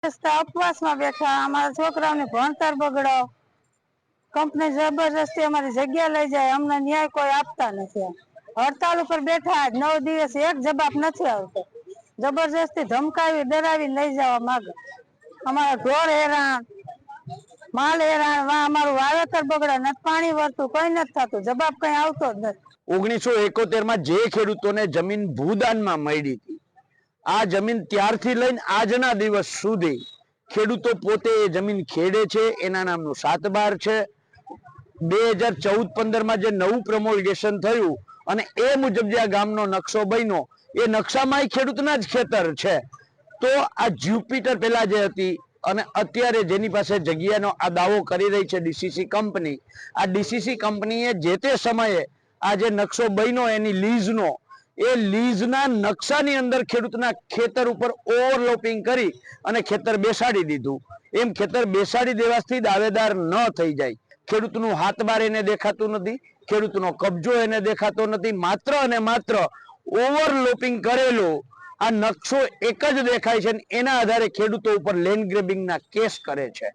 ઉપવાસ में बैठा अमरा छोकरा ने भणतर बगड़ो कंपनी जबरदस्ती अमरी जग्या लई जाए अमने न्याय कोई आपता नहीं। हड़ताल पर बैठा 9 दिवस एक जवाब नहीं आवतो। जबरदस्ती धमकावी डरावी लई जावा मागे। अमरा ढोर हैरान माल हैरान वहां अमरू वावेतर बगड़े न पानी वरतु कई नहीं थતું जवाब कई आवतो ज नहीं। 1971 માં જે ખેડૂતોને જમીન ભૂદાનમાં મળી હતી આ જમીન ત્યારથી લઈને આજના દિવસ સુધી ખેડૂતો પોતે એ જમીન ખેડે છે। એના નામનું 7/12 છે। 2014-15 માં જે નવું પ્રમોલ્ગેશન થયું અને એ મુજબ જે આ ગામનો નકશો બન્યો એ નકશામાં ખેડૂતના જ ખેતર છે। તો આ જ્યુપિટર પહેલા જે હતી અને અત્યારે જેની પાસે જગ્યાનો આ દાવો કરી રહી છે ડીસીસી કંપની, આ ડીસીસી કંપનીએ જે તે સમયે આ જે નકશો બન્યો એની લીઝનો એ લીઝના નકશાની અંદર ખેડૂતના ખેતર ઉપર ઓવરલોપિંગ કરી અને ખેતર બેસાડી દીધું। એમ ખેતર બેસાડી દેવાથી દાવેદાર ન થઈ જાય। ખેડૂતનું હાથબાર એને દેખાતું નથી, ખેડૂતનો કબજો એને દેખાતો નથી, માત્ર અને માત્ર ઓવરલોપિંગ કરેલો આ નકશો એક જ દેખાય છે। એના આધારે ખેડૂતો ઉપર લેન્ડ ગ્રેબિંગના કેસ કરે છે।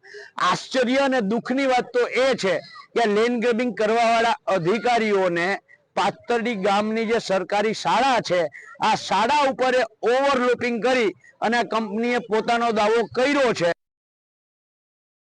આશ્ચર્ય અને દુઃખની વાત તો એ છે કે લેન્ડ ગ્રેબિંગ કરવા વાળા અધિકારીઓને પાતરડી ગામની જે સરકારી શાળા છે આ શાળા ઉપર ઓવરલોપિંગ કરી અને આ કંપનીએ પોતાનો દાવો કર્યો છે।